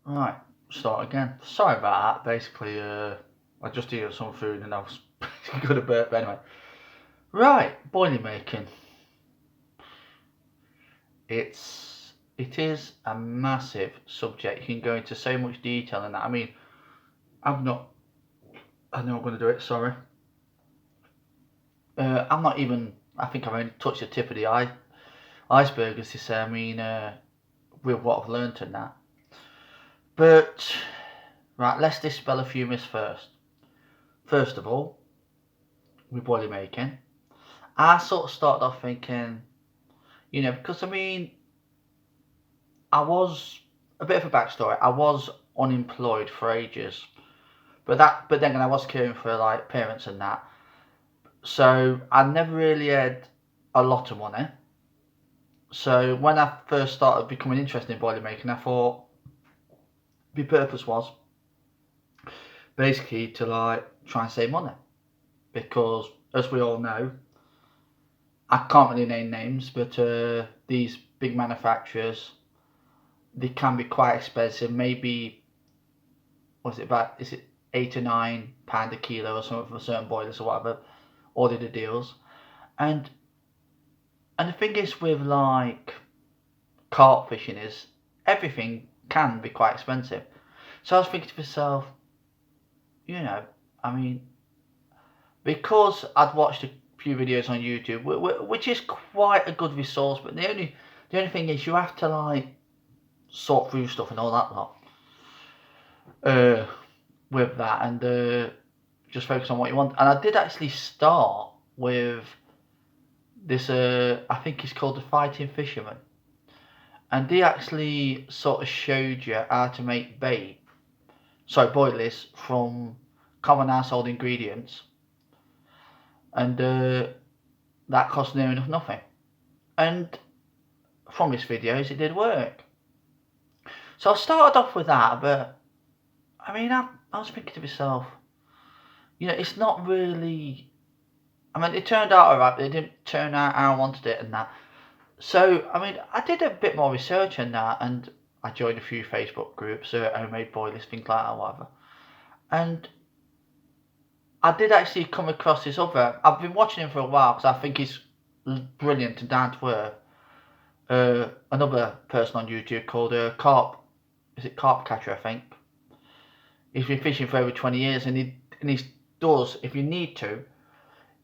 Right, start again. Sorry about that. Basically, I just ate some food and I was going to burp anyway. Right, boilie making. It is a massive subject. You can go into so much detail in that. I mean, I'm not. I know I'm going to do it. Sorry. I'm not even. I think I've only touched the tip of the iceberg, as they say. I mean, with what I've learnt in that. But right, let's dispel a few myths first. First of all, with boilie making, I sort of started off thinking, because I mean, I was a bit of a backstory. I was unemployed for ages, but then I was caring for like parents and that, so I never really had a lot of money. So when I first started becoming interested in boiler making, I thought my purpose was basically to like try and save money because, as we all know, I can't really name names, but these big manufacturers, they can be quite expensive. Maybe is it £8 or £9 a kilo or something for certain boilers or whatever, all the deals. And the thing is with like carp fishing is everything can be quite expensive. So I was thinking to myself, I mean, because I'd watched a few videos on YouTube, which is quite a good resource, but the only thing is you have to like sort through stuff and all that lot. With that and just focus on what you want. And I did actually start with this. I think it's called the Fighting Fisherman, and they actually sort of showed you how to make boilies from common household ingredients, and that cost near enough nothing. And from his videos, it did work. So I started off with that, but I mean, I was thinking to myself, it's not really. I mean, it turned out alright, but it didn't turn out how I wanted it and that. So, I mean, I did a bit more research on that, and I joined a few Facebook groups, homemade boilies, things like that, whatever. And I did actually come across this other. I've been watching him for a while because I think he's brilliant and down to earth. Another person on YouTube called Carp. Is it Carp Catcher? I think. He's been fishing for over 20 years, and he does, if you need to,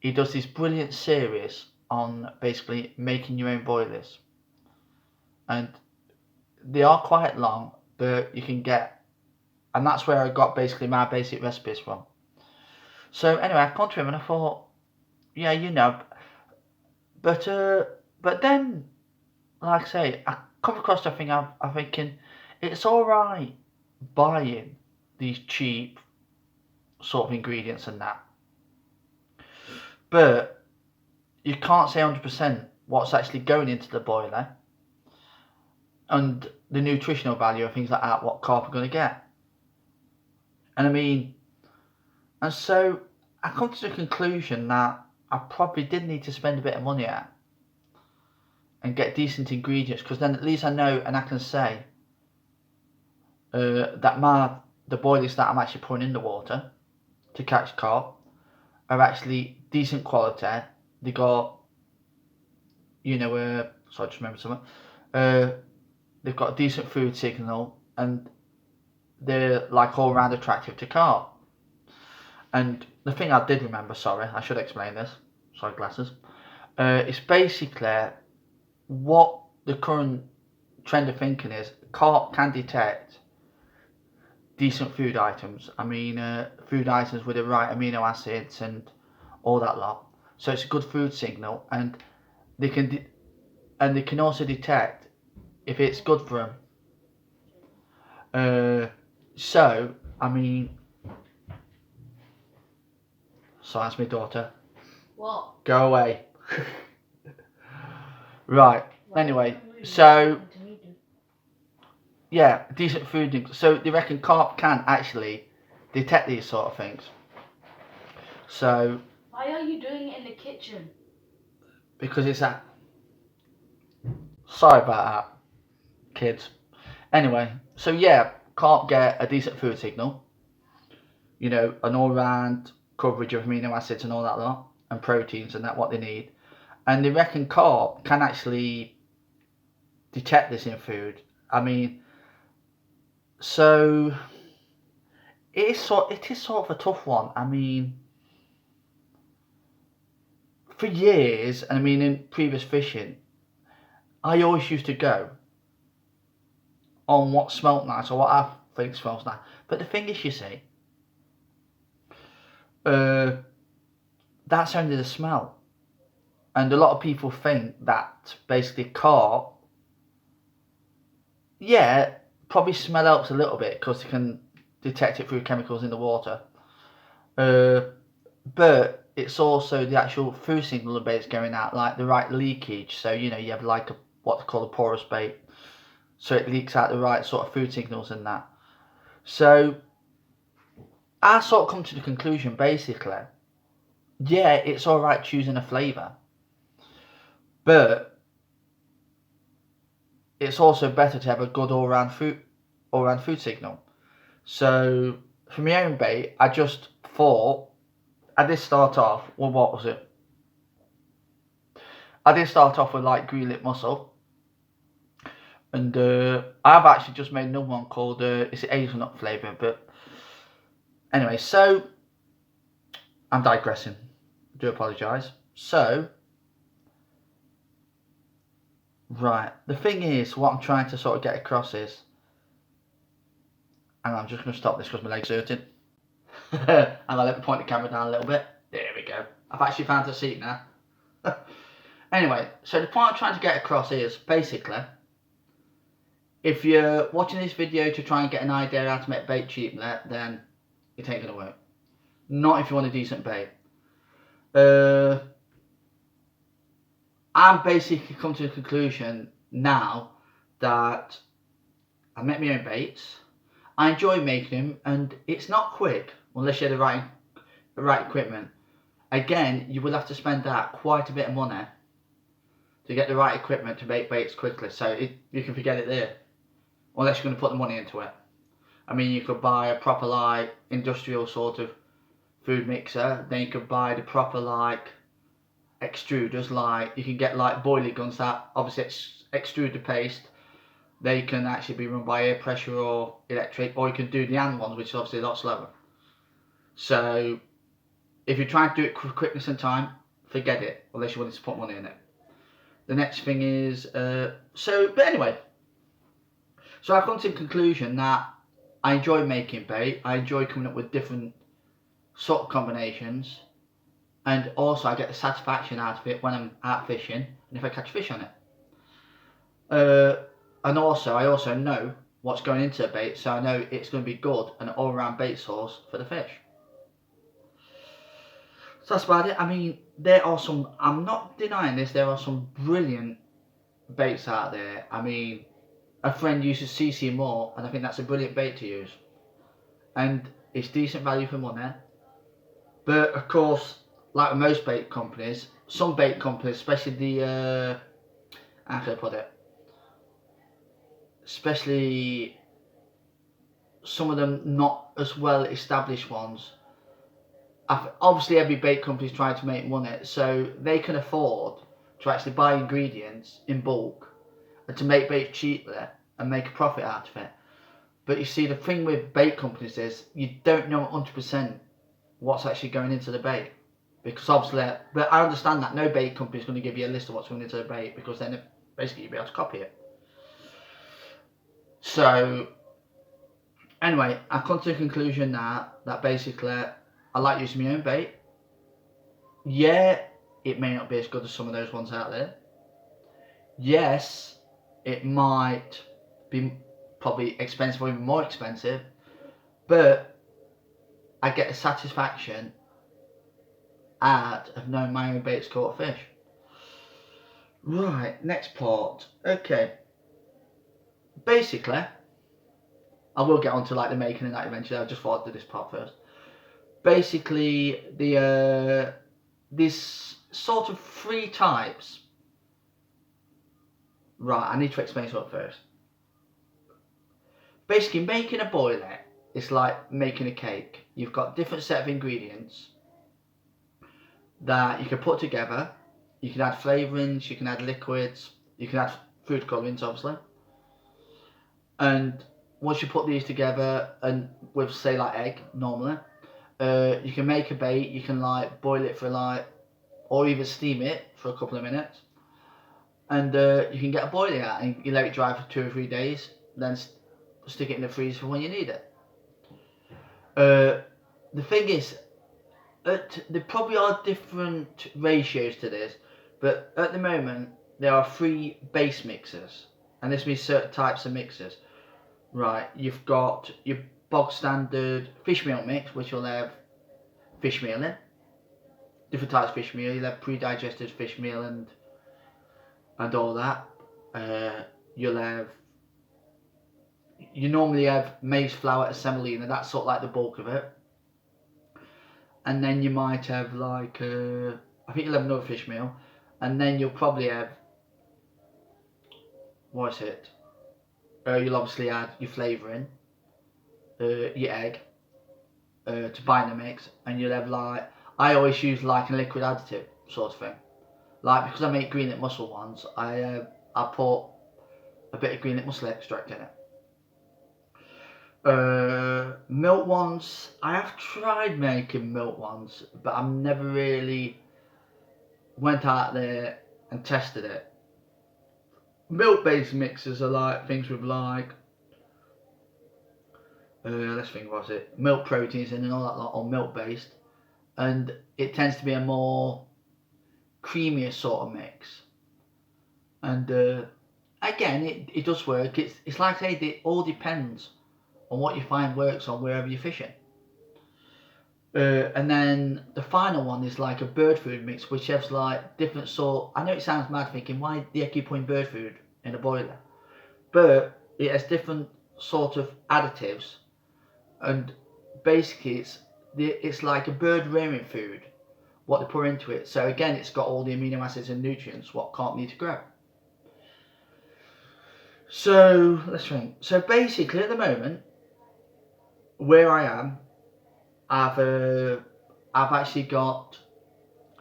he does this brilliant series on basically making your own boilies, and they are quite long, but you can get, and that's where I got basically my basic recipes from. So anyway, I come to him and I thought, yeah, but then, like I say, I come across the thing. I'm thinking it's all right buying these cheap sort of ingredients and that, but you can't say 100% what's actually going into the boiler and the nutritional value of things like that, what carp are going to get. And I mean, and so I come to the conclusion that I probably did need to spend a bit of money at and get decent ingredients, because then at least I know and I can say that the boilies that I'm actually putting in the water to catch carp are actually decent quality. They got, sorry, just remember something. They've got a decent food signal and they're like all round attractive to carp. And the thing I did remember, sorry, I should explain this. Sorry, glasses. It's basically what the current trend of thinking is. Carp can detect decent food items. I mean, food items with the right amino acids and all that lot. So it's a good food signal, and they can also detect if it's good for them. So I mean, so that's my daughter. What? Go away. Right. Anyway, so yeah, decent food. So they reckon carp can actually detect these sort of things. So. Why are you doing it in the kitchen? Because it's that. Sorry about that, kids. Anyway, so yeah, can't get a decent food signal, you know, an all-round coverage of amino acids and all that lot, and proteins and that what they need, and they reckon carp can actually detect this in food. I mean, so it is sort of a tough one. I mean, for years, and I mean in previous fishing, I always used to go on what smelt nice or what I think smells nice. But the thing is, you see, that's only the smell. And a lot of people think that basically carp, yeah, probably smell helps a little bit because you can detect it through chemicals in the water. But it's also the actual food signal the bait's going out, like the right leakage. So, you know, you have like what they call a porous bait. So it leaks out the right sort of food signals and that. So I sort of come to the conclusion, basically, yeah, it's alright choosing a flavour. But it's also better to have a good all-round food signal. So for my own bait, I just thought I did start off. Well, what was it? I did start off with like green lip mussel, and I've actually just made another one called it's hazelnut flavour. But anyway, so I'm digressing. I do apologise. So right, the thing is, what I'm trying to sort of get across is, and I'm just going to stop this because my leg's hurting. And I'll let me point the camera down a little bit. There we go. I've actually found a seat now. Anyway, so the point I'm trying to get across is basically, if you're watching this video to try and get an idea how to make bait cheaply, then it ain't gonna work. Not if you want a decent bait. I'm basically come to the conclusion now that I make my own baits. I enjoy making them, and it's not quick unless you have the right equipment. Again, you will have to spend out quite a bit of money to get the right equipment to make baits quickly. So you can forget it there, unless you're going to put the money into it. I mean, you could buy a proper like industrial sort of food mixer. Then you could buy the proper like extruders. Like you can get like Boilie guns that obviously extrude the paste. They can actually be run by air pressure or electric, or you can do the hand ones, which is obviously a lot slower. So if you're trying to do it for quickness and time, forget it, unless you wanted to put money in it. The next thing is, but anyway, so I've come to the conclusion that I enjoy making bait, I enjoy coming up with different sort of combinations, and also I get the satisfaction out of it when I'm out fishing, and if I catch fish on it. And also, I also know what's going into a bait, so I know it's going to be good, an all-round bait source for the fish. So that's about it. I mean, there are some, I'm not denying this, there are some brilliant baits out there. I mean, a friend uses CC More, and I think that's a brilliant bait to use. And it's decent value for money. But of course, like with most bait companies, some bait companies, especially the, how can I put it? Especially some of them not as well established ones. Obviously every bait company is trying to make money, so they can afford to actually buy ingredients in bulk and to make bait cheaply and make a profit out of it. But you see, the thing with bait companies is you don't know 100% what's actually going into the bait, because obviously, but I understand that no bait company is going to give you a list of what's going into the bait, because then basically you'll be able to copy it. So anyway, I've come to the conclusion now that basically I like using my own bait. Yeah, it may not be as good as some of those ones out there. Yes, it might be probably expensive or even more expensive, but I get the satisfaction out of knowing my own bait's caught a fish. Right, next part. Okay. Basically, I will get onto like the making and that eventually. I just thought I'd do this part first. Basically, this sort of three types. Right, I need to explain something first. basically making a boilie is like making a cake. You've got different set of ingredients that you can put together. You can add flavourings, you can add liquids, you can add food colourings obviously. And once you put these together and with say like egg normally, you can make a bait, you can like boil it for like, or even steam it for a couple of minutes. And you can get a boilie out and you let it dry for 2 or 3 days, then stick it in the freezer for when you need it. The thing is, there probably are different ratios to this, but at the moment there are 3 base mixers, and this means certain types of mixers. Right, you've got your bog standard fish meal mix, which will have fish meal in, different types of fish meal. You'll have pre-digested fish meal and all that. You normally have maize flour, semolina, that's sort of like the bulk of it. And then you might have like, I think you'll have another fish meal. And then you'll probably have, what is it? You'll obviously add your flavouring, your egg, to bind the mix. And you'll have like, I always use like a liquid additive sort of thing. Like, because I make green lip mussel ones, I put a bit of green lip mussel extract in it. Milk ones, I have tried making milk ones, but I've never really went out there and tested it. Milk based mixers are like things with like, let's think, what's it, milk proteins in and all that lot, or milk based, and it tends to be a more creamier sort of mix. And again, it does work. It's like I say, it all depends on what you find works on wherever you're fishing. And then the final one is like a bird food mix, which has like different sort. I know it sounds mad thinking, why do you keep putting bird food in a boiler? But it has different sort of additives, and basically it's like a bird rearing food, what they put into it. So again, it's got all the amino acids and nutrients what can't need to grow. So let's think. So basically, at the moment, where I am, I've actually got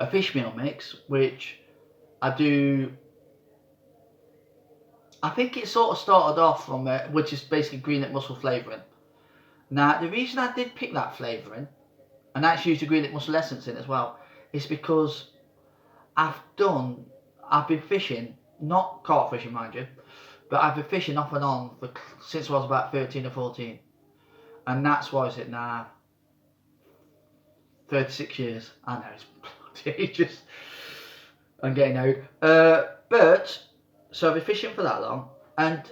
a fish meal mix, which I do. I think it sort of started off from which is basically green lip mussel flavouring. Now, the reason I did pick that flavouring, and actually used the green lip mussel essence in as well, is because I've been fishing, not carp fishing mind you, but I've been fishing off and on since I was about 13 or 14. And that's why is it now? 36 years. I know, it's ages. I'm getting old. But, so I've been fishing for that long. And,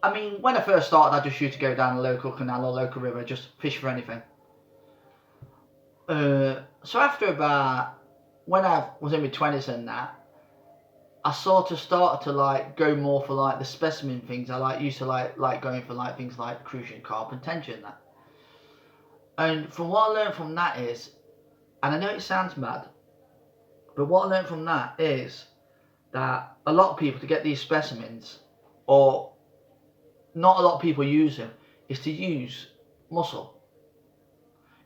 I mean, when I first started, I just used to go down a local canal or local river, just fish for anything. So after about, when I was in my 20s and that, I sort of started to like go more for like the specimen things. I used to like going for like things like crucian, carp and tension and that. And from what I learned from that is, and I know it sounds mad, but what I learned from that is that a lot of people, to get these specimens, or not a lot of people use them, is to use mussel.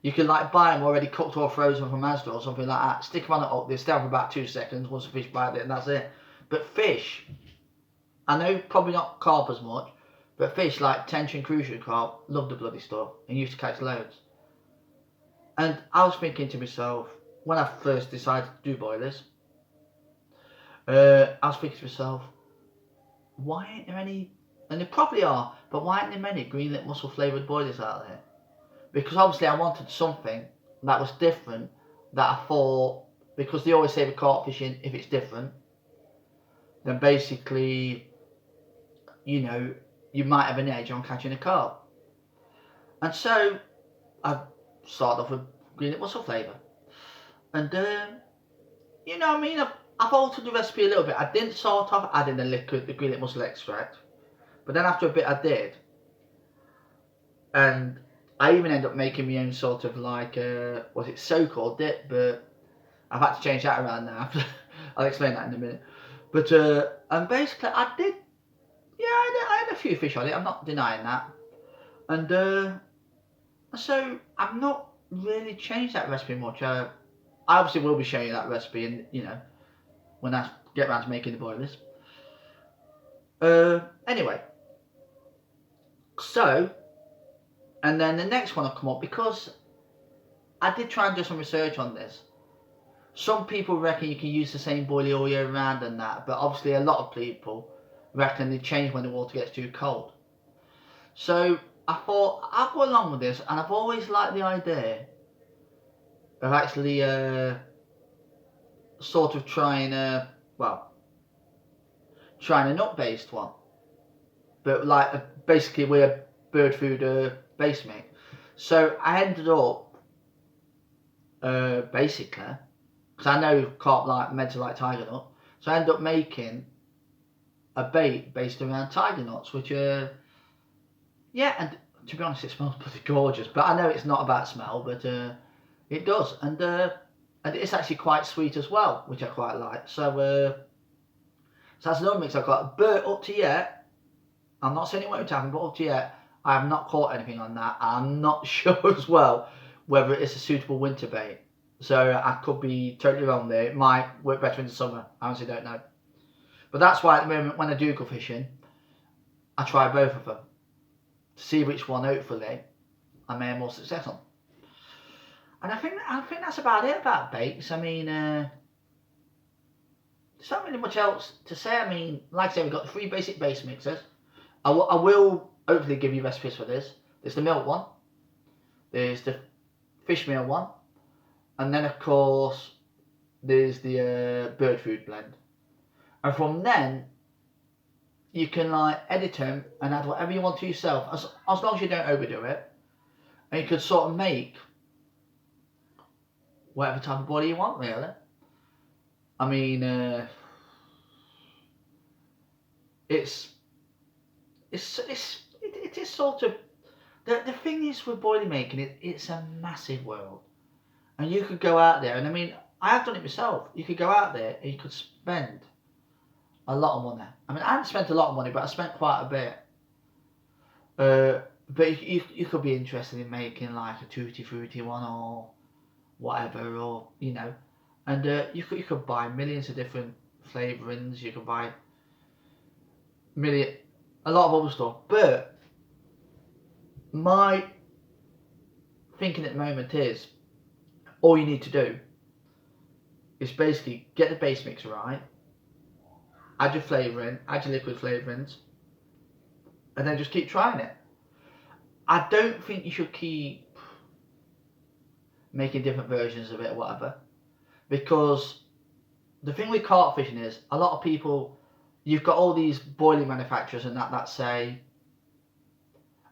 You can like buy them already cooked or frozen from Asda or something like that, stick them on the hook, they stay on for about 2 seconds once the fish bite it, and that's it. But fish, I know probably not carp as much, but fish like tension, crucian carp, love the bloody stuff and used to catch loads. And I was thinking to myself, when I first decided to do boilers, I was thinking to myself, why ain't there any, and there probably are, but why aren't there many green lip mussel flavoured boilers out there? Because obviously I wanted something that was different, that I thought, because they always say with carp fishing, if it's different, then basically, you know, you might have an edge on catching a carp. And so I started off with green lip mussel flavour. And, you know what I mean, I've altered the recipe a little bit. I didn't start off adding the green lip mussel extract. But then after a bit I did. And I even ended up making my own sort of like, was it so-called dip? But I've had to change that around now. I'll explain that in a minute. But, and basically I did Yeah, I had a few fish on it. I'm not denying that. And so I've not really changed that recipe much. I obviously will be showing you that recipe, and when I get around to making the boilies. Anyway, so and then the next one will come up because I did try and do some research on this. Some people reckon you can use the same boilie all year round and that, but obviously a lot of people reckon they change when the water gets too cold. So I thought I'll go along with this, and I've always liked the idea of actually sort of trying trying a nut-based one, but like basically with a bird food base mix. So I ended up basically, because I know carp like meant to like tiger nut, so I ended up making a bait based around tiger nuts, which yeah, and to be honest, it smells pretty gorgeous. But I know it's not about smell, but it does, and it's actually quite sweet as well, which I quite like. So that's another mix I've got. But up to yet, I'm not saying it won't happen, but up to yet, I have not caught anything on that. I'm not sure as well whether it's a suitable winter bait. So I could be totally wrong there. It might work better in the summer. I honestly don't know. But that's why at the moment when I do go fishing, I try both of them to see which one hopefully I may have more success on. And I think that's about it about baits. I mean, there's not really much else to say. I mean, like I say, we've got the 3 basic base mixers. I will hopefully give you recipes for this. There's the milk one, there's the fish meal one, and then of course there's the bird food blend. And from then you can like edit them and add whatever you want to yourself, as long as you don't overdo it. And you could sort of make whatever type of body you want, really. I mean, it is sort of the thing is with boilie making it's a massive world, and you could go out there, and I mean I have done it myself. You could go out there and you could spend a lot of money. I mean I haven't spent a lot of money, but I spent quite a bit. But you could be interested in making like a tutti frutti one or whatever, or and you could buy millions of different flavourings. You could buy a lot of other stuff. But my thinking at the moment is all you need to do is basically get the base mix right, add your flavouring, add your liquid flavourings, and then just keep trying it. I don't think you should keep making different versions of it or whatever, because the thing with carp fishing is a lot of people, you've got all these boilie manufacturers and that say,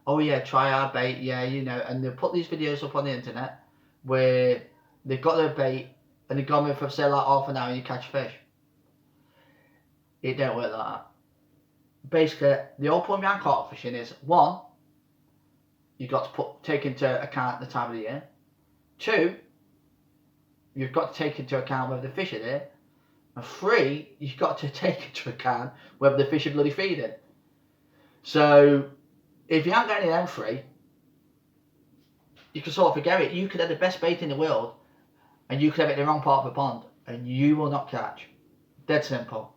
oh yeah, try our bait, yeah, and they'll put these videos up on the internet where they've got their bait and they've gone with for say like half an hour and you catch fish. It don't work like that. Basically, the whole point behind carp fishing is, one, you've got to take into account the time of the year. Two, you've got to take into account whether the fish are there. And three, you've got to take into account whether the fish are bloody feeding. So, if you haven't got any of them three, you can sort of forget it. You could have the best bait in the world, and you could have it in the wrong part of the pond, and you will not catch. Dead simple.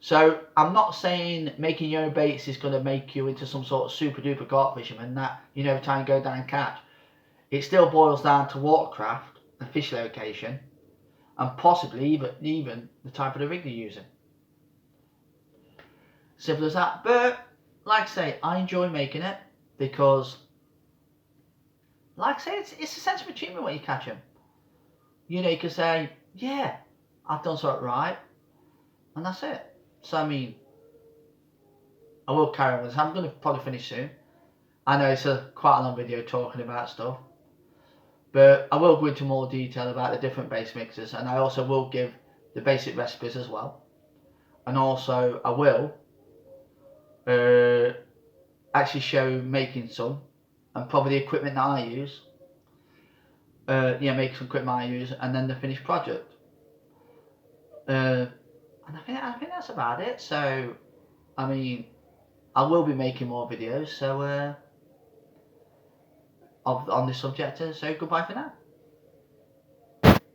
So, I'm not saying making your own baits is going to make you into some sort of super duper carp fisherman that, every time you go down and catch. It still boils down to watercraft, the fish location, and possibly even the type of the rig you're using. Simple as that. But, like I say, I enjoy making it because, like I say, it's a sense of achievement when you catch them. You can say, yeah, I've done something right, and that's it. So, I mean, I will carry on with this. I'm going to probably finish soon. I know it's quite a long video talking about stuff, but I will go into more detail about the different base mixes, and I also will give the basic recipes as well. And also, I will actually show making some, and probably the equipment that I use. Make some equipment I use, and then the finished project. And I think that's about it. So, I mean, I will be making more videos, so on this subject. So goodbye for now.